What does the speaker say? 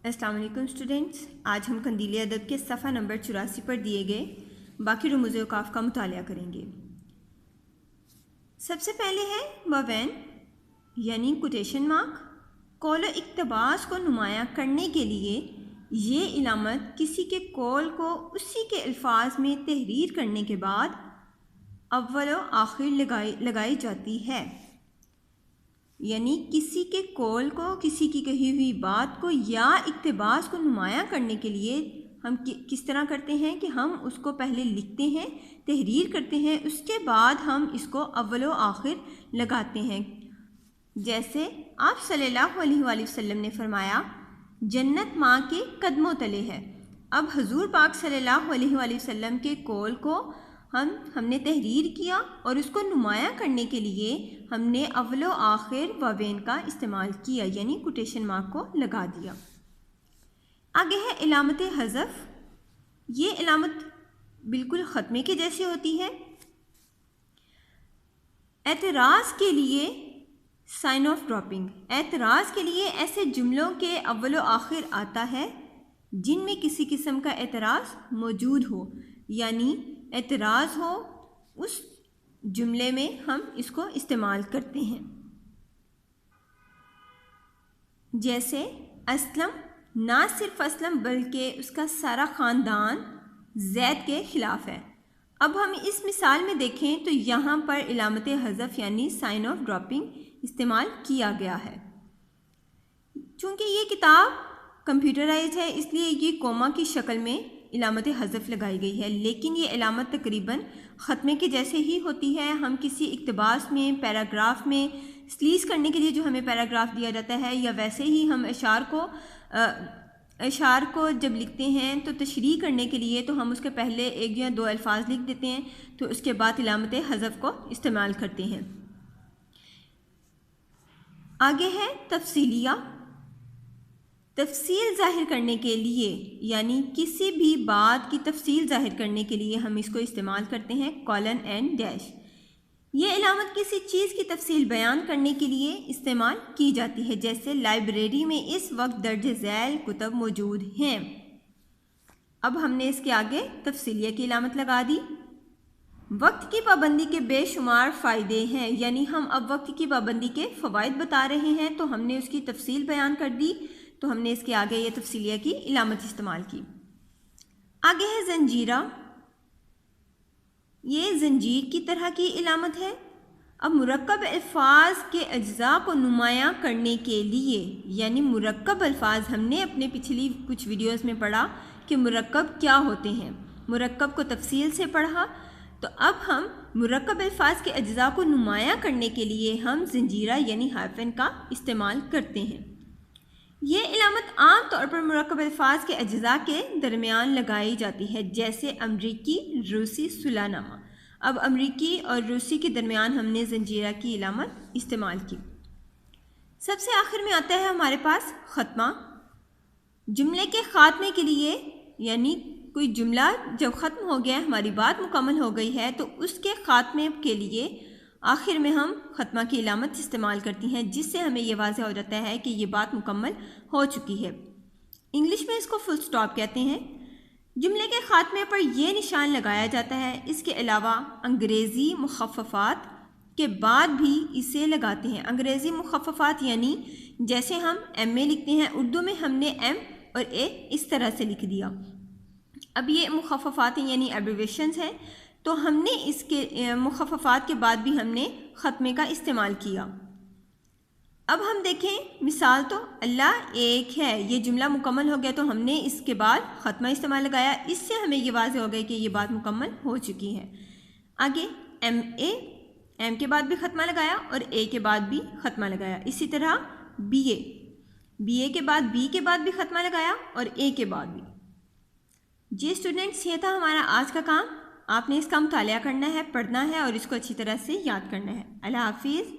السلام علیکم اسٹوڈنٹس، آج ہم قندیل ادب کے صفحہ نمبر 84 پر دیے گئے باقی رموز اوقاف کا مطالعہ کریں گے۔ سب سے پہلے ہے ووین یعنی کوٹیشن مارک۔ قول و اقتباس کو نمایاں کرنے کے لیے یہ علامت کسی کے قول کو اسی کے الفاظ میں تحریر کرنے کے بعد اول و آخر لگائی جاتی ہے، یعنی کسی کے قول کو، کسی کی کہی ہوئی بات کو یا اقتباس کو نمایاں کرنے کے لیے ہم کس طرح کرتے ہیں کہ ہم اس کو پہلے لکھتے ہیں، تحریر کرتے ہیں، اس کے بعد ہم اس کو اول و آخر لگاتے ہیں۔ جیسے آپ صلی اللہ علیہ وآلہ وسلم نے فرمایا جنت ماں کے قدموں تلے ہے۔ اب حضور پاک صلی اللہ علیہ وآلہ وسلم کے قول کو ہم نے تحریر کیا اور اس کو نمایاں کرنے کے لیے ہم نے اول و آخر ووین کا استعمال کیا، یعنی کوٹیشن مارک کو لگا دیا۔ آگے ہے علامت حذف۔ یہ علامت بالکل ختمے کے جیسے ہوتی ہے۔ اعتراض کے لیے سائن آف ڈراپنگ، اعتراض کے لیے ایسے جملوں کے اول و آخر آتا ہے جن میں کسی قسم کا اعتراض موجود ہو، یعنی اعتراض ہو، اس جملے میں ہم اس کو استعمال کرتے ہیں۔ جیسے اسلم، نہ صرف اسلم بلکہ اس کا سارا خاندان زید کے خلاف ہے۔ اب ہم اس مثال میں دیکھیں تو یہاں پر علامت حذف یعنی سائن آف ڈراپنگ استعمال کیا گیا ہے۔ چونکہ یہ کتاب کمپیوٹرائز ہے اس لیے یہ کوما کی شکل میں علامت حذف لگائی گئی ہے، لیکن یہ علامت تقریباً ختمے کے جیسے ہی ہوتی ہے۔ ہم کسی اقتباس میں، پیراگراف میں سلیس کرنے کے لیے جو ہمیں پیراگراف دیا جاتا ہے، یا ویسے ہی ہم اشعار کو جب لکھتے ہیں تو تشریح کرنے کے لیے تو ہم اس کے پہلے ایک یا دو الفاظ لکھ دیتے ہیں، تو اس کے بعد علامت حذف کو استعمال کرتے ہیں۔ آگے ہے تفصیلیہ۔ تفصیل ظاہر کرنے کے لیے، یعنی کسی بھی بات کی تفصیل ظاہر کرنے کے لیے ہم اس کو استعمال کرتے ہیں کولن اینڈ ڈیش۔ یہ علامت کسی چیز کی تفصیل بیان کرنے کے لیے استعمال کی جاتی ہے، جیسے لائبریری میں اس وقت درج ذیل کتب موجود ہیں۔ اب ہم نے اس کے آگے تفصیلیہ کی علامت لگا دی۔ وقت کی پابندی کے بے شمار فائدے ہیں، یعنی ہم اب وقت کی پابندی کے فوائد بتا رہے ہیں تو ہم نے اس کی تفصیل بیان کر دی، تو ہم نے اس کے آگے یہ تفصیلیہ کی علامت استعمال کی۔ آگے ہے زنجیرہ۔ یہ زنجیر کی طرح کی علامت ہے۔ اب مرکب الفاظ کے اجزاء کو نمایاں کرنے کے لیے، یعنی مرکب الفاظ، ہم نے اپنے پچھلی کچھ ویڈیوز میں پڑھا کہ مرکب کیا ہوتے ہیں، مرکب کو تفصیل سے پڑھا، تو اب ہم مرکب الفاظ کے اجزاء کو نمایاں کرنے کے لیے ہم زنجیرہ یعنی ہائفن کا استعمال کرتے ہیں۔ یہ علامت عام طور پر مرکب الفاظ کے اجزاء کے درمیان لگائی جاتی ہے، جیسے امریکی روسی صلح نامہ۔ اب امریکی اور روسی کے درمیان ہم نے زنجیرہ کی علامت استعمال کی۔ سب سے آخر میں آتا ہے ہمارے پاس ختمہ۔ جملے کے خاتمے کے لیے، یعنی کوئی جملہ جب ختم ہو گیا، ہماری بات مکمل ہو گئی ہے، تو اس کے خاتمے کے لیے آخر میں ہم ختمہ کی علامت استعمال کرتی ہیں، جس سے ہمیں یہ واضح ہو جاتا ہے کہ یہ بات مکمل ہو چکی ہے۔ انگلش میں اس کو فل سٹاپ کہتے ہیں۔ جملے کے خاتمے پر یہ نشان لگایا جاتا ہے۔ اس کے علاوہ انگریزی مخففات کے بعد بھی اسے لگاتے ہیں۔ انگریزی مخففات یعنی جیسے ہم ایم اے لکھتے ہیں، اردو میں ہم نے ایم اور اے اس طرح سے لکھ دیا۔ اب یہ مخففات ہیں یعنی ایبریویشنز ہیں، تو ہم نے اس کے مخففات کے بعد بھی ہم نے ختمے کا استعمال کیا۔ اب ہم دیکھیں مثال، تو اللہ ایک ہے، یہ جملہ مکمل ہو گیا تو ہم نے اس کے بعد ختمہ استعمال لگایا، اس سے ہمیں یہ واضح ہو گیا کہ یہ بات مکمل ہو چکی ہے۔ آگے ایم اے، ایم کے بعد بھی ختمہ لگایا اور اے کے بعد بھی ختمہ لگایا۔ اسی طرح بی اے، بی اے کے بعد بی کے بعد بھی ختمہ لگایا اور اے کے بعد بھی۔ جی اسٹوڈنٹس، یہ تھا ہمارا آج کا کام۔ آپ نے اس کا مطالعہ کرنا ہے، پڑھنا ہے اور اس کو اچھی طرح سے یاد کرنا ہے۔ اللہ حافظ۔